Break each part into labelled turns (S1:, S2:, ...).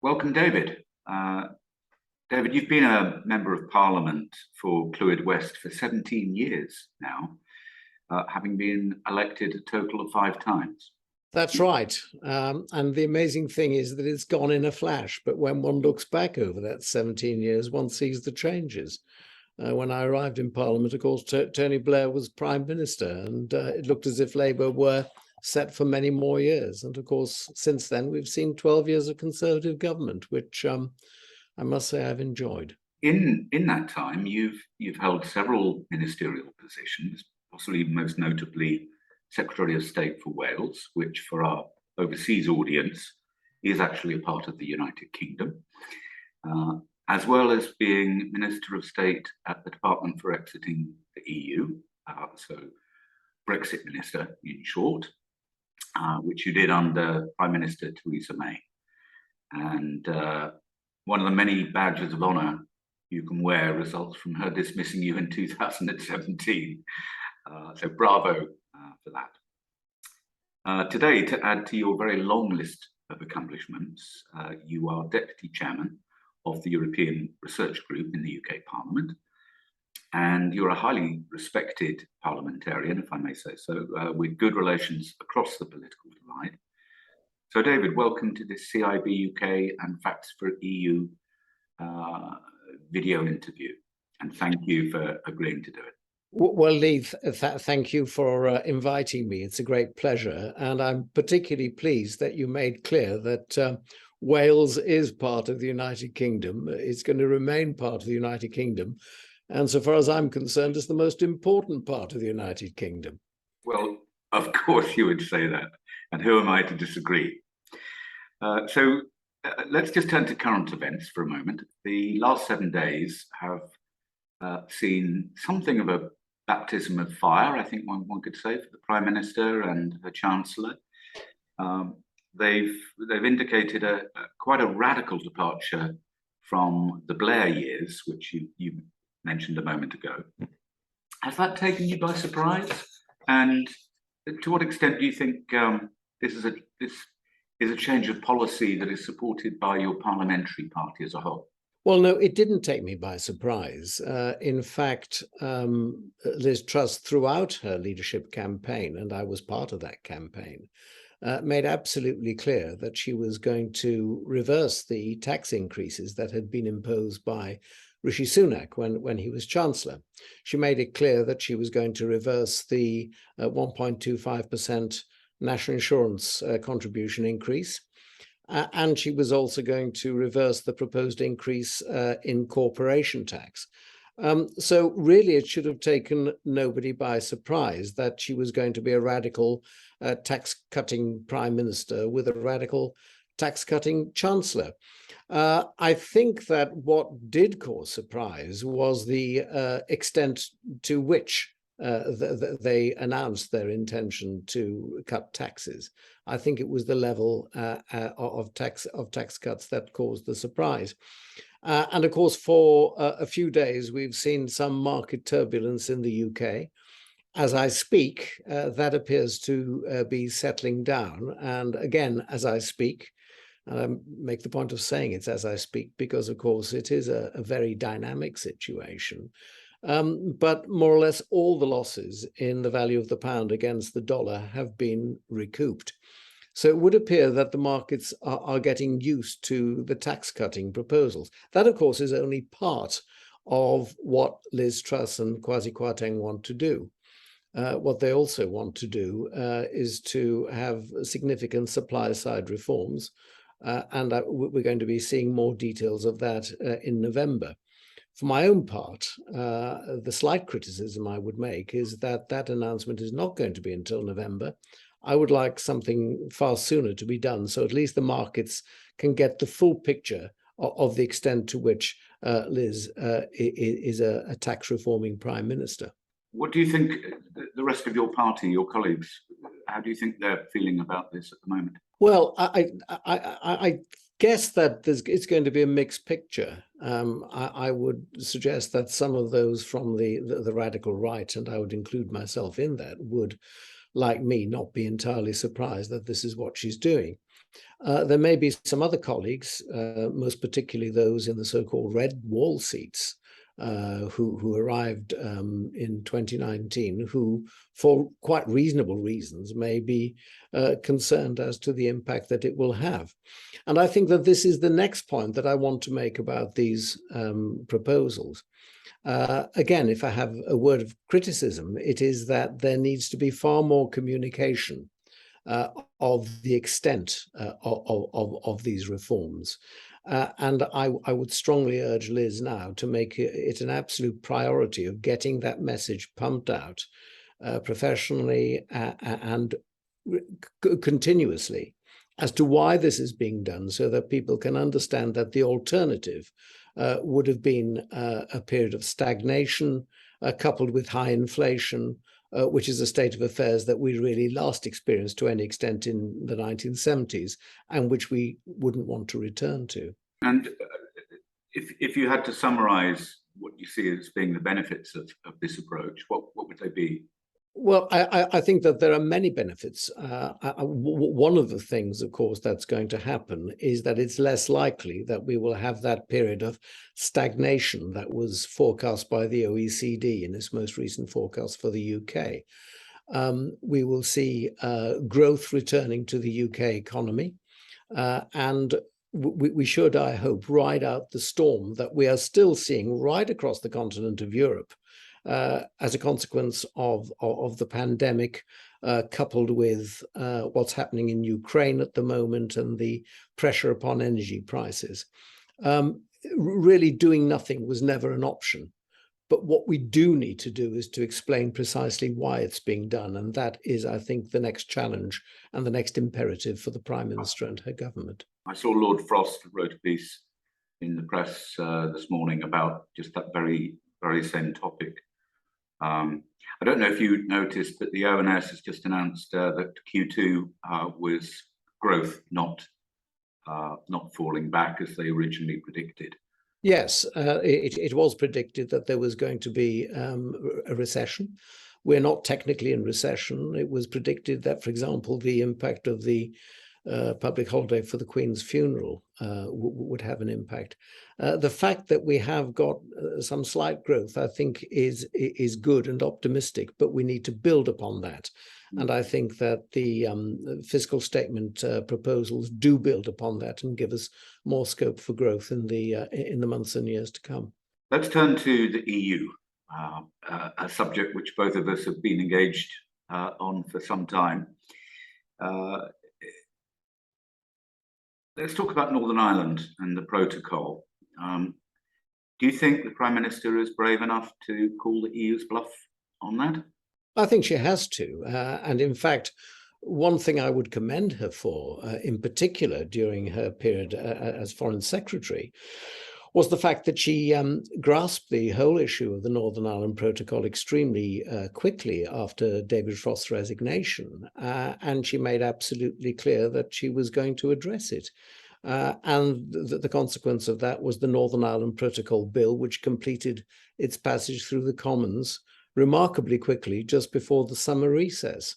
S1: Welcome, David. David, you've been a Member of Parliament for Clwyd West for 17 years now, having been elected a total of 5 times.
S2: That's right. And the amazing thing is that it's gone in a flash. But when one looks back over that 17 years, one sees the changes. When I arrived in Parliament, of course, Tony Blair was Prime Minister, and it looked as if Labour were set for many more years. And of course, since then, we've seen 12 years of Conservative government, which I must say I've enjoyed.
S1: In that time, you've held several ministerial positions, possibly most notably Secretary of State for Wales, which for our overseas audience is actually a part of the United Kingdom, as well as being Minister of State at the Department for Exiting the EU, so Brexit Minister in short, which you did under Prime Minister Theresa May. And one of the many badges of honour you can wear results from her dismissing you in 2017. So bravo for that. Today, to add to your very long list of accomplishments, you are Deputy Chairman of the European Research Group in the UK Parliament, and you're a highly respected parliamentarian, if I may say so, with good relations across the political divide. So David, welcome to this CIBUK and Facts for EU video interview, and thank you for agreeing to do it.
S2: Well, Lee, thank you for inviting me. It's a great pleasure. And I'm particularly pleased that you made clear that Wales is part of the United Kingdom. It's going to remain part of the United Kingdom. And so far as I'm concerned, it's the most important part of the United Kingdom.
S1: Well, of course you would say that. And who am I to disagree? So let's just turn to current events for a moment. The last 7 days have seen something of a baptism of fire, I think one could say, for the Prime Minister and her Chancellor. They've indicated quite a radical departure from the Blair years, which you mentioned a moment ago. Has that taken you by surprise? And to what extent do you think this is a change of policy that is supported by your parliamentary party as a whole?
S2: Well, no, it didn't take me by surprise. In fact, Liz Truss, throughout her leadership campaign, and I was part of that campaign, made absolutely clear that she was going to reverse the tax increases that had been imposed by Rishi Sunak when he was Chancellor. She made it clear that she was going to reverse the 1.25% national insurance contribution increase. And she was also going to reverse the proposed increase in corporation tax. So really, it should have taken nobody by surprise that she was going to be a radical tax-cutting Prime Minister with a radical tax-cutting Chancellor. I think that what did cause surprise was the extent to which they announced their intention to cut taxes. I think it was the level of tax cuts that caused the surprise. And of course, for a few days, we've seen some market turbulence in the UK. As I speak, that appears to be settling down. And again, as I speak, and I make the point of saying it's as I speak, because of course it is a very dynamic situation. But more or less all the losses in the value of the pound against the dollar have been recouped. So it would appear that the markets are getting used to the tax cutting proposals. That, of course, is only part of what Liz Truss and Kwasi Kwarteng want to do. What they also want to do is to have significant supply side reforms. And we're going to be seeing more details of that in November. For my own part, the slight criticism I would make is that that announcement is not going to be until November. I would like something far sooner to be done, so at least the markets can get the full picture of the extent to which Liz is a tax reforming Prime Minister.
S1: What do you think the rest of your party, your colleagues, how do you think they're feeling about this at the moment?
S2: Well, I guess that it's going to be a mixed picture. I would suggest that some of those from the radical right, and I would include myself in that, would like me, not be entirely surprised that this is what she's doing. There may be some other colleagues, most particularly those in the so-called red wall seats, who arrived in 2019, who, for quite reasonable reasons, may be concerned as to the impact that it will have. And I think that this is the next point that I want to make about these proposals. Again, if I have a word of criticism, it is that there needs to be far more communication of the extent of these reforms. And I would strongly urge Liz now to make it an absolute priority of getting that message pumped out professionally and continuously as to why this is being done, so that people can understand that the alternative would have been a period of stagnation coupled with high inflation, which is a state of affairs that we really last experienced to any extent in the 1970s, and which we wouldn't want to return to.
S1: And if you had to summarize what you see as being the benefits of this approach, what would they be?
S2: Well, I think that there are many benefits. One of the things, of course, that's going to happen is that it's less likely that we will have that period of stagnation that was forecast by the OECD in its most recent forecast for the UK. We will see growth returning to the UK economy, and we should, I hope, ride out the storm that we are still seeing right across the continent of Europe as a consequence of the pandemic, coupled with what's happening in Ukraine at the moment and the pressure upon energy prices. Really doing nothing was never an option. But what we do need to do is to explain precisely why it's being done. And that is, I think, the next challenge and the next imperative for the Prime Minister and her government.
S1: I saw Lord Frost wrote a piece in the press this morning about just that very same topic. I don't know if you noticed, but the ONS has just announced that Q2 was growth, not falling back as they originally predicted.
S2: Yes, it was predicted that there was going to be a recession. We're not technically in recession. It was predicted that, for example, the impact of the public holiday for the Queen's funeral would have an impact. The fact that we have got some slight growth, I think, is good and optimistic, but we need to build upon that. And I think that the fiscal statement proposals do build upon that and give us more scope for growth in the months and years to come.
S1: Let's turn to the EU, a subject which both of us have been engaged on for some time. Let's talk about Northern Ireland and the protocol. Do you think the Prime Minister is brave enough to call the EU's bluff on that?
S2: I think she has to. And in fact, one thing I would commend her for, in particular during her period as Foreign Secretary, was the fact that she grasped the whole issue of the Northern Ireland Protocol extremely quickly after David Frost's resignation. And she made absolutely clear that she was going to address it. And the consequence of that was the Northern Ireland Protocol Bill, which completed its passage through the Commons remarkably quickly just before the summer recess.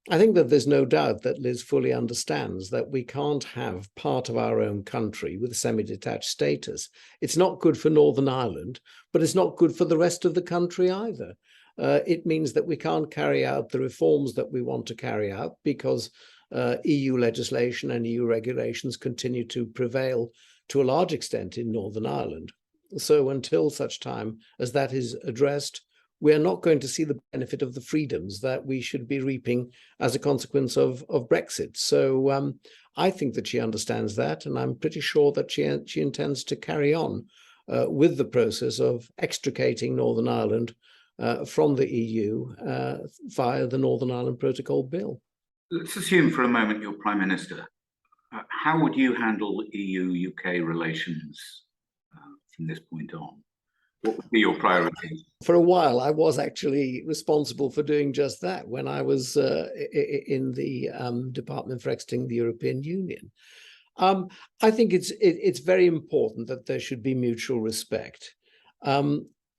S2: I think that there's no doubt that Liz fully understands that we can't have part of our own country with semi-detached status. It's not good for Northern Ireland, but it's not good for the rest of the country either. It means that we can't carry out the reforms that we want to carry out because EU legislation and EU regulations continue to prevail to a large extent in Northern Ireland. So until such time as that is addressed, we're not going to see the benefit of the freedoms that we should be reaping as a consequence of Brexit. So I think that she understands that, and I'm pretty sure that she intends to carry on with the process of extricating Northern Ireland from the EU via the Northern Ireland Protocol Bill.
S1: Let's assume for a moment you're Prime Minister. How would you handle EU-UK relations from this point on? What would be your priorities? For
S2: a while, I was actually responsible for doing just that when I was in the Department for Exiting the European Union. I think it's very important that there should be mutual respect.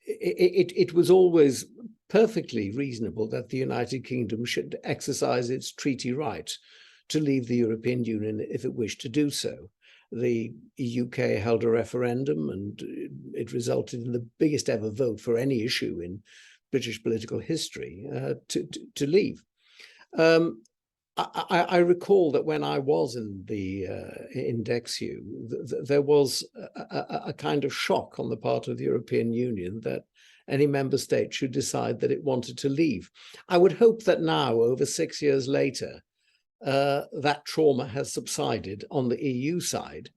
S2: It was always perfectly reasonable that the United Kingdom should exercise its treaty right to leave the European Union if it wished to do so. The UK held a referendum and it resulted in the biggest ever vote for any issue in British political history to leave. I recall that when I was in the Indexu, there was a kind of shock on the part of the European Union that any member state should decide that it wanted to leave. I would hope that now, over 6 years later, that trauma has subsided on the EU side,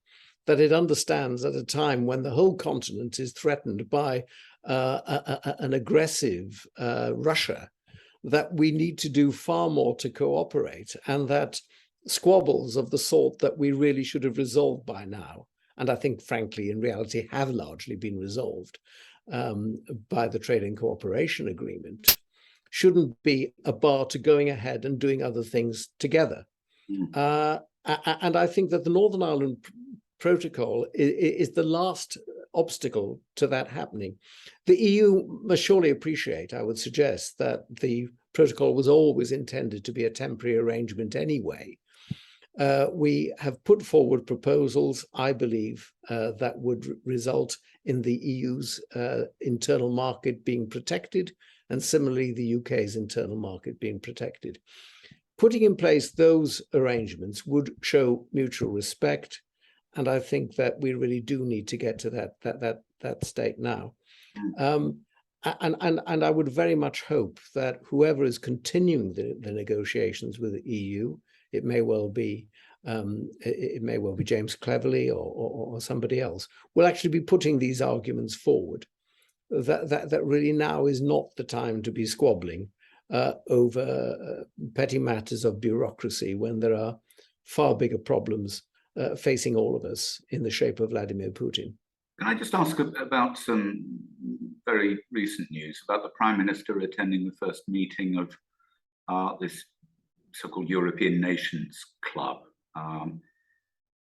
S2: that it understands at a time when the whole continent is threatened by an aggressive Russia, that we need to do far more to cooperate, and that squabbles of the sort that we really should have resolved by now, and I think, frankly, in reality, have largely been resolved by the Trade and Cooperation Agreement, shouldn't be a bar to going ahead and doing other things together. And I think that the Northern Ireland Protocol is the last obstacle to that happening. The EU must surely appreciate, I would suggest, that the protocol was always intended to be a temporary arrangement anyway. We have put forward proposals, I believe, that would result in the EU's internal market being protected, and similarly the UK's internal market being protected. Putting in place those arrangements would show mutual respect, and I think that we really do need to get to that state now. And I would very much hope that whoever is continuing the negotiations with the EU, it may well be James Cleverly or somebody else, will actually be putting these arguments forward. That really now is not the time to be squabbling over petty matters of bureaucracy, when there are far bigger problems facing all of us in the shape of Vladimir Putin.
S1: Can I just ask about some very recent news about the Prime Minister attending the first meeting of this so-called European Nations Club?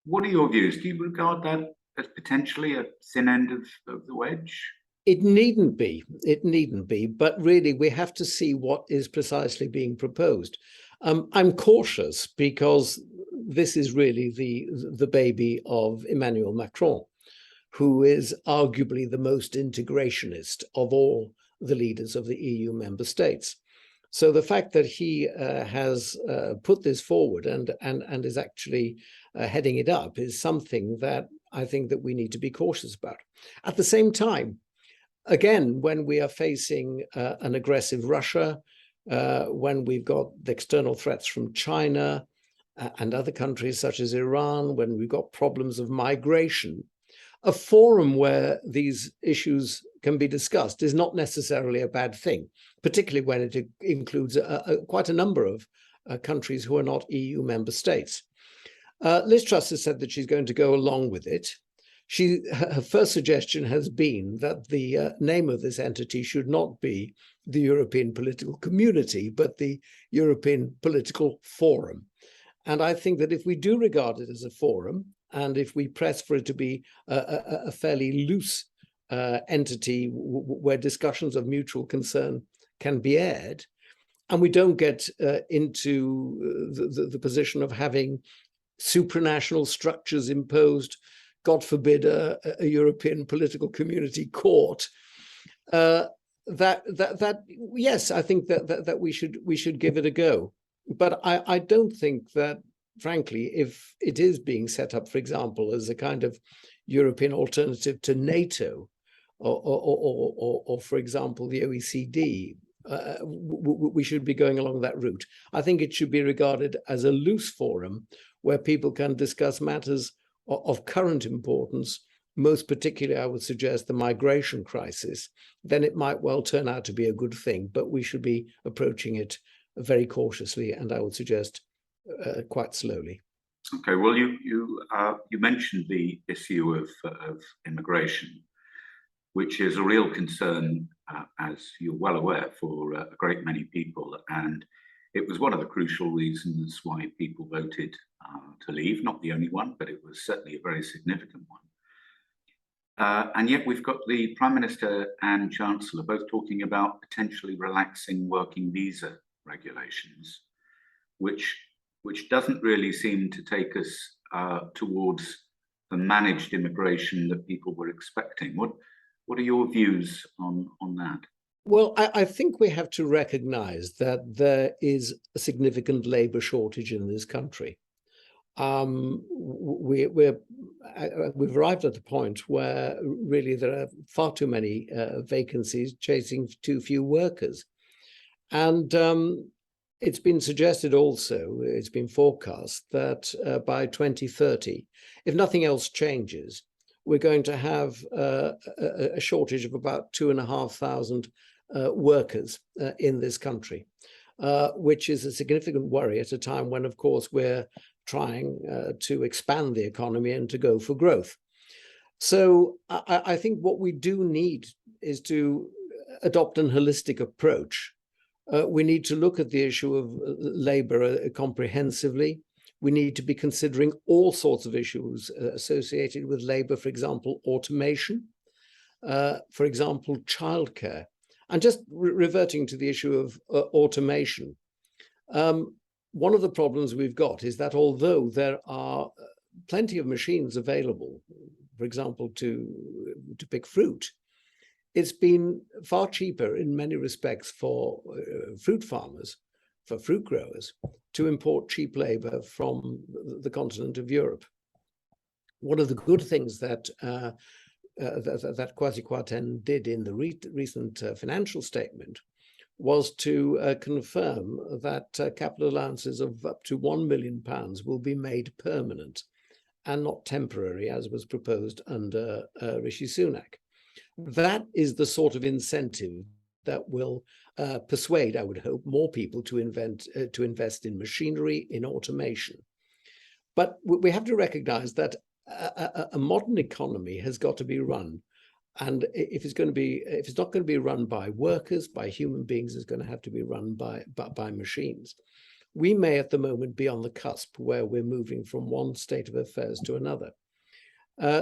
S1: What are your views? Do you regard that as potentially a thin end of the wedge?
S2: It needn't be. It needn't be. But really, we have to see what is precisely being proposed. I'm cautious because this is really the baby of Emmanuel Macron, who is arguably the most integrationist of all the leaders of the EU member states. So the fact that he has put this forward and is actually heading it up is something that I think that we need to be cautious about. At the same time, again, when we are facing an aggressive Russia, when we've got the external threats from China and other countries such as Iran, when we've got problems of migration, a forum where these issues can be discussed is not necessarily a bad thing, particularly when it includes quite a number of countries who are not EU member states. Liz Truss has said that she's going to go along with it. Her first suggestion has been that the name of this entity should not be the European Political Community, but the European Political Forum. And I think that if we do regard it as a forum, and if we press for it to be a fairly loose entity where discussions of mutual concern can be aired, and we don't get into the position of having supranational structures imposed, God forbid, a European Political Community Court, yes, I think that we should give it a go. But I don't think that, frankly, if it is being set up, for example, as a kind of European alternative to NATO, or for example, the OECD, we should be going along that route. I think it should be regarded as a loose forum where people can discuss matters of current importance, most particularly, I would suggest, the migration crisis. Then it might well turn out to be a good thing, but we should be approaching it very cautiously, and I would suggest quite slowly.
S1: Okay, well, you mentioned the issue of immigration, which is a real concern, as you're well aware, for a great many people. And it was one of the crucial reasons why people voted to leave, not the only one, but it was certainly a very significant one. And yet we've got the Prime Minister and Chancellor both talking about potentially relaxing working visa regulations, which doesn't really seem to take us towards the managed immigration that people were expecting. What are your views on that?
S2: Well, I think we have to recognize that there is a significant labor shortage in this country. We've arrived at the point where really there are far too many vacancies chasing too few workers. And it's been suggested also, it's been forecast that by 2030, if nothing else changes, we're going to have a shortage of about 2,500 workers in this country, which is a significant worry at a time when, of course, we're trying to expand the economy and to go for growth. So I think what we do need is to adopt a holistic approach. We need to look at the issue of labor comprehensively. We need to be considering all sorts of issues associated with labor, for example, automation, for example, childcare. And just reverting to the issue of automation, one of the problems we've got is that although there are plenty of machines available, for example, to pick fruit, it's been far cheaper in many respects for fruit farmers, for fruit growers, to import cheap labor from the continent of Europe. One of the good things that that Kwasi Kwarteng did in the recent financial statement was to confirm that capital allowances of up to £1 million will be made permanent and not temporary, as was proposed under Rishi Sunak. That is the sort of incentive that will persuade, I would hope, more people to invest in machinery, in automation. But we have to recognize that a modern economy has got to be run. And if it's not going to be run by workers, by human beings, it's going to have to be run by machines. We may at the moment be on the cusp where we're moving from one state of affairs to another.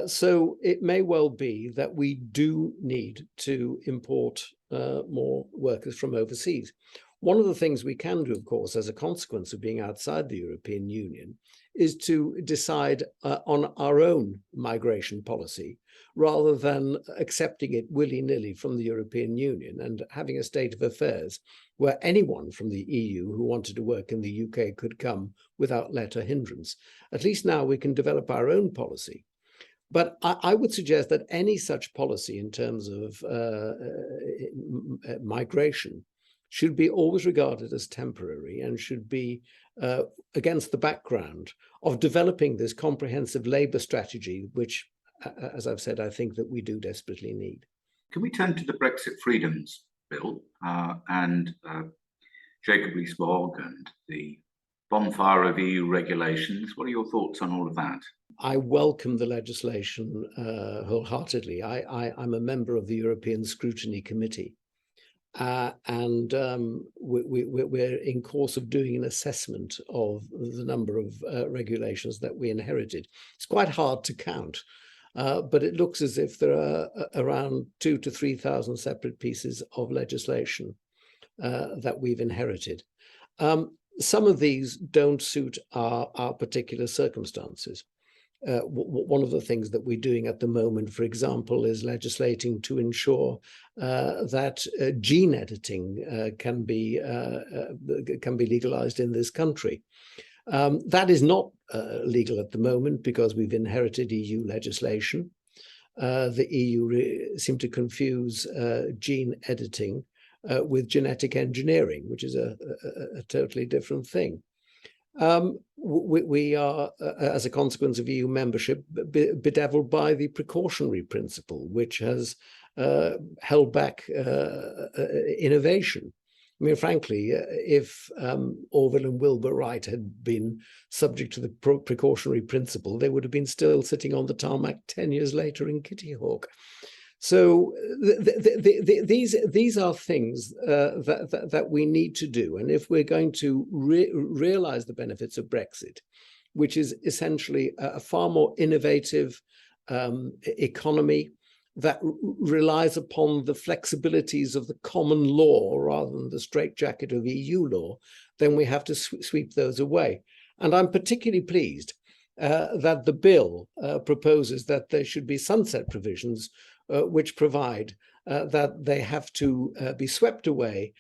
S2: So it may well be that we do need to import more workers from overseas. One of the things we can do, of course, as a consequence of being outside the European Union, is to decide on our own migration policy rather than accepting it willy-nilly from the European Union and having a state of affairs where anyone from the EU who wanted to work in the UK could come without let or hindrance. At least now we can develop our own policy. But I would suggest that any such policy in terms of migration should be always regarded as temporary and should be against the background of developing this comprehensive labour strategy, which, as I've said, I think that we do desperately need.
S1: Can we turn to the Brexit Freedoms Bill and Jacob Rees-Mogg and the bonfire of EU regulations? What are your thoughts on all of that?
S2: I welcome the legislation wholeheartedly. I'm a member of the European Scrutiny Committee. And we're in course of doing an assessment of the number of regulations that we inherited. It's quite hard to count, but it looks as if there are around 2,000 to 3,000 separate pieces of legislation that we've inherited. Some of these don't suit our particular circumstances. One of the things that we're doing at the moment, for example, is legislating to ensure that gene editing can be legalized in this country. That is not legal at the moment because we've inherited EU legislation. The EU seem to confuse gene editing with genetic engineering, which is a totally different thing. We are, as a consequence of EU membership, bedeviled by the precautionary principle, which has held back innovation. I mean, frankly, if Orville and Wilbur Wright had been subject to the precautionary principle, they would have been still sitting on the tarmac 10 years later in Kitty Hawk. So these are things that we need to do. And if we're going to realize the benefits of Brexit, which is essentially a far more innovative economy, that relies upon the flexibilities of the common law rather than the straitjacket of EU law, then we have to sweep those away. And I'm particularly pleased that the bill proposes that there should be sunset provisions which provide that they have to be swept away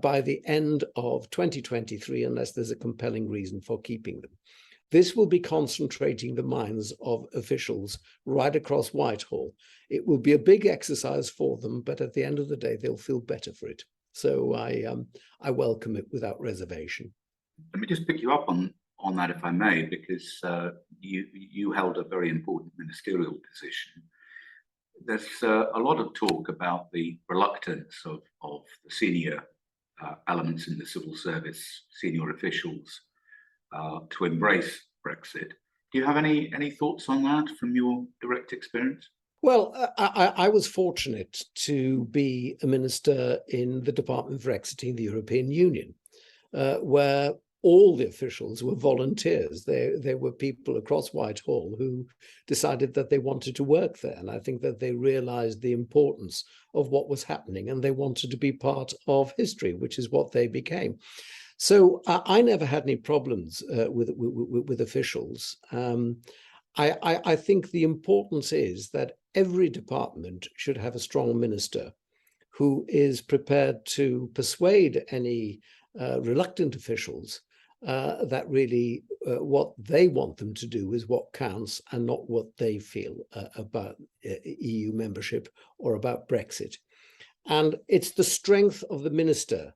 S2: by the end of 2023 unless there's a compelling reason for keeping them. This will be concentrating the minds of officials right across Whitehall. It will be a big exercise for them, but at the end of the day, they'll feel better for it. So I welcome it without reservation.
S1: Let me just pick you up on that, if I may, because you held a very important ministerial position. There's a lot of talk about the reluctance of the senior elements in the civil service, senior officials, to embrace Brexit. Do you have any thoughts on that from your direct experience?
S2: Well, I was fortunate to be a minister in the Department for Exiting the European Union, where all the officials were volunteers. There were people across Whitehall who decided that they wanted to work there. And I think that they realized the importance of what was happening and they wanted to be part of history, which is what they became. So I never had any problems with officials. I think the importance is that every department should have a strong minister who is prepared to persuade any reluctant officials that really what they want them to do is what counts and not what they feel about EU membership or about Brexit. And it's the strength of the minister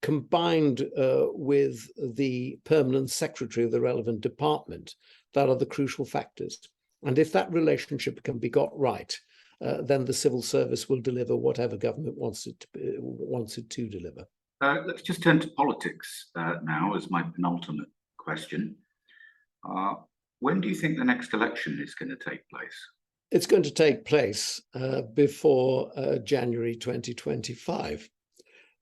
S2: combined with the permanent secretary of the relevant department that are the crucial factors. And if that relationship can be got right, then the civil service will deliver whatever government wants it to deliver.
S1: Let's just turn to politics now as my penultimate question. When do you think the next election is going to take place?
S2: It's going to take place before January 2025.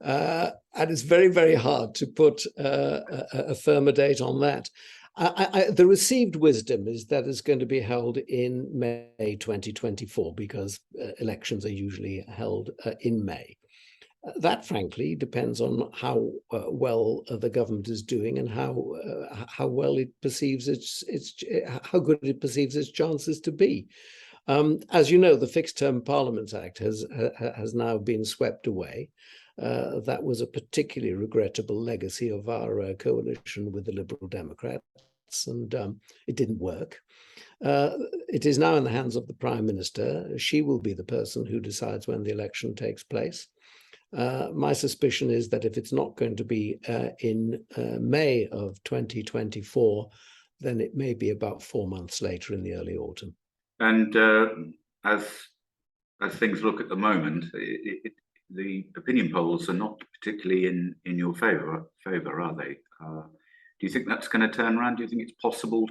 S2: And it's very, very hard to put a firmer date on that. The received wisdom is that it's going to be held in May 2024 because elections are usually held in May. That, frankly, depends on how well the government is doing and how well it perceives how good it perceives its chances to be. As you know, the Fixed Term Parliaments Act has now been swept away. That was a particularly regrettable legacy of our coalition with the Liberal Democrats, and it didn't work. It is now in the hands of the Prime Minister. She will be the person who decides when the election takes place. My suspicion is that if it's not going to be in May of 2024, then it may be about 4 months later in the early autumn.
S1: And as things look at the moment, the opinion polls are not particularly in your favour, are they? Do you think that's going to turn around? Do you think it's possible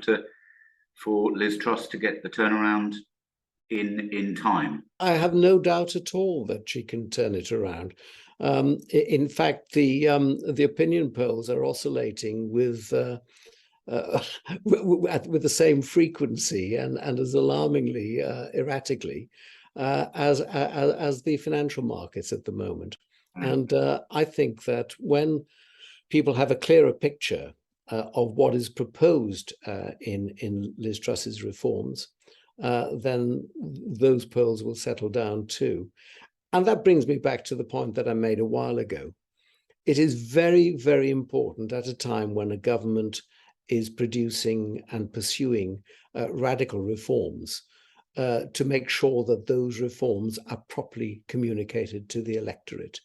S1: for Liz Truss to get the turnaround in time?
S2: I have no doubt at all that she can turn it around. In fact, the opinion polls are oscillating with the same frequency and as alarmingly erratically as the financial markets at the moment. And I think that when people have a clearer picture of what is proposed in Liz Truss's reforms, then those polls will settle down too. And that brings me back to the point that I made a while ago. It is very, very important at a time when a government is producing and pursuing radical reforms to make sure that those reforms are properly communicated to the electorate.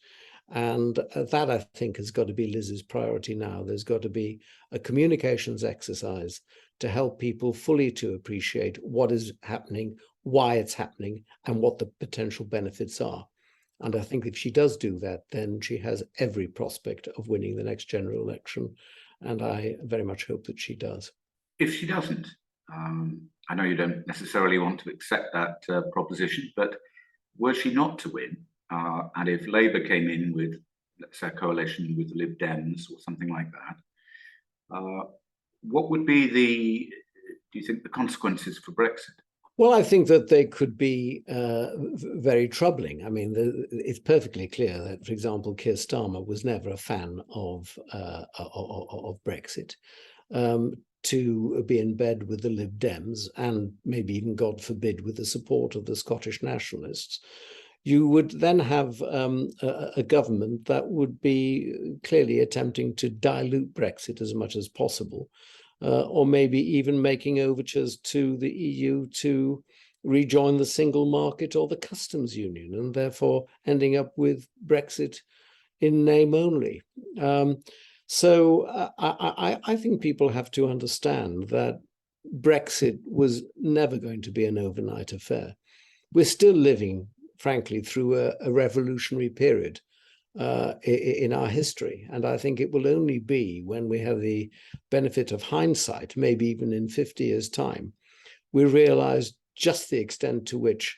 S2: And that, I think, has got to be Liz's priority now. There's got to be a communications exercise to help people fully to appreciate what is happening, why it's happening, and what the potential benefits are. And I think if she does do that, then she has every prospect of winning the next general election. And I very much hope that she does.
S1: If she doesn't, I know you don't necessarily want to accept that proposition, but were she not to win, and if Labour came in with, let's say, a coalition with the Lib Dems or something like that, what would be do you think, the consequences for Brexit?
S2: Well, I think that they could be very troubling. I mean, it's perfectly clear that, for example, Keir Starmer was never a fan of Brexit. To be in bed with the Lib Dems and maybe even, God forbid, with the support of the Scottish nationalists, you would then have a government that would be clearly attempting to dilute Brexit as much as possible. Or maybe even making overtures to the EU to rejoin the single market or the customs union, and therefore ending up with Brexit in name only. So I think people have to understand that Brexit was never going to be an overnight affair. We're still living, frankly, through a revolutionary period in our history. And I think it will only be when we have the benefit of hindsight, maybe even in 50 years' time, we realize just the extent to which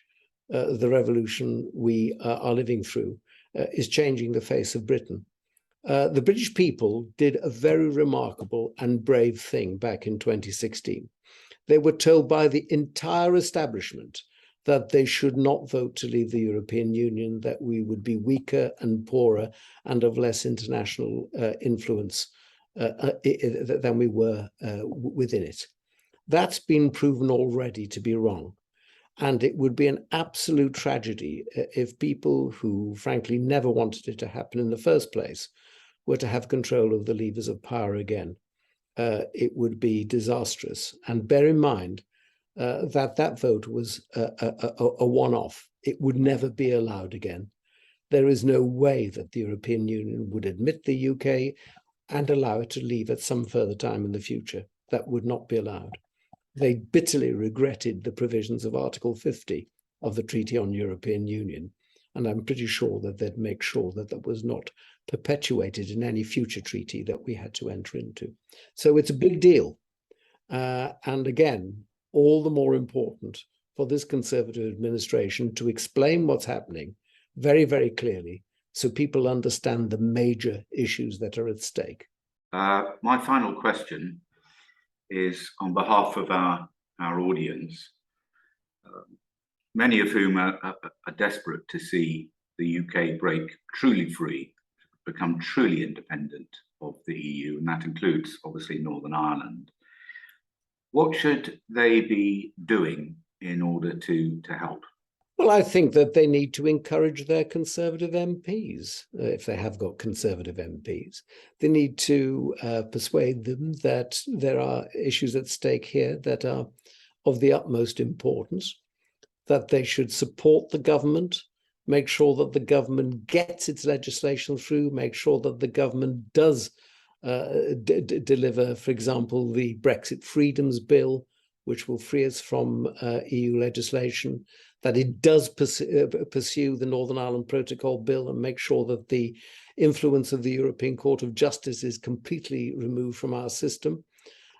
S2: the revolution we are living through is changing the face of Britain. The British people did a very remarkable and brave thing back in 2016. They were told by the entire establishment that they should not vote to leave the European Union, that we would be weaker and poorer and of less international influence than we were within it. That's been proven already to be wrong. And it would be an absolute tragedy if people who, frankly, never wanted it to happen in the first place were to have control of the levers of power again. It would be disastrous. And bear in mind, that vote was a one-off. It would never be allowed again. There is no way that the European Union would admit the UK and allow it to leave at some further time in the future. That would not be allowed. They bitterly regretted the provisions of Article 50 of the Treaty on European Union, and I'm pretty sure that they'd make sure that that was not perpetuated in any future treaty that we had to enter into. So it's a big deal. And again, all the more important for this Conservative administration to explain what's happening very, very clearly so people understand the major issues that are at stake.
S1: My final question is on behalf of our audience, many of whom are desperate to see the UK break truly free, become truly independent of the EU, and that includes obviously Northern Ireland. What should they be doing in order to help?
S2: Well, I think that they need to encourage their Conservative MPs, if they have got Conservative MPs. They need to persuade them that there are issues at stake here that are of the utmost importance, that they should support the government, make sure that the government gets its legislation through, make sure that the government does deliver, for example, the Brexit Freedoms Bill, which will free us from EU legislation, that it does pursue the Northern Ireland Protocol Bill and make sure that the influence of the European Court of Justice is completely removed from our system,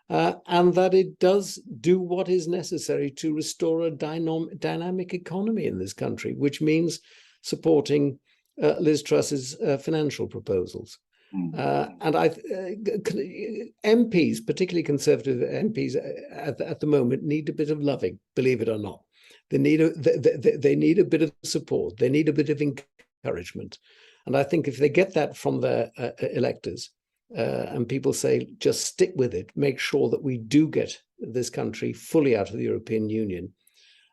S2: and that it does do what is necessary to restore a dynamic economy in this country, which means supporting Liz Truss's financial proposals. And MPs, particularly Conservative MPs at the moment, need a bit of loving, believe it or not. They need a bit of support. They need a bit of encouragement. And I think if they get that from their electors and people say, just stick with it, make sure that we do get this country fully out of the European Union,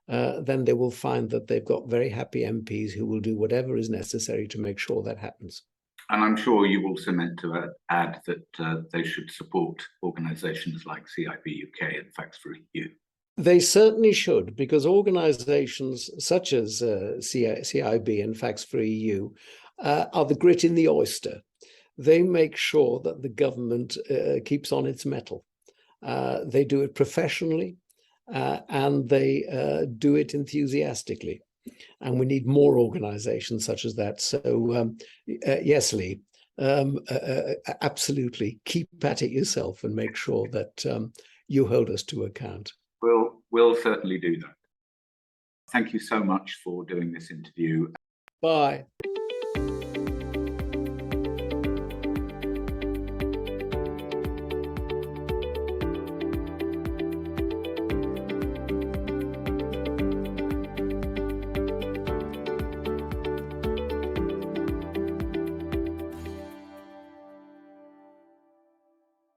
S2: then they will find that they've got very happy MPs who will do whatever is necessary to make sure that happens.
S1: And I'm sure you also meant to add that they should support organisations like CIBUK and Facts for EU.
S2: They certainly should, because organisations such as CIB and Facts for EU are the grit in the oyster. They make sure that the government keeps on its mettle. They do it professionally and they do it enthusiastically. And we need more organisations such as that. So yes, Lee, absolutely keep at it yourself and make sure that you hold us to account.
S1: We'll certainly do that. Thank you so much for doing this interview.
S2: Bye.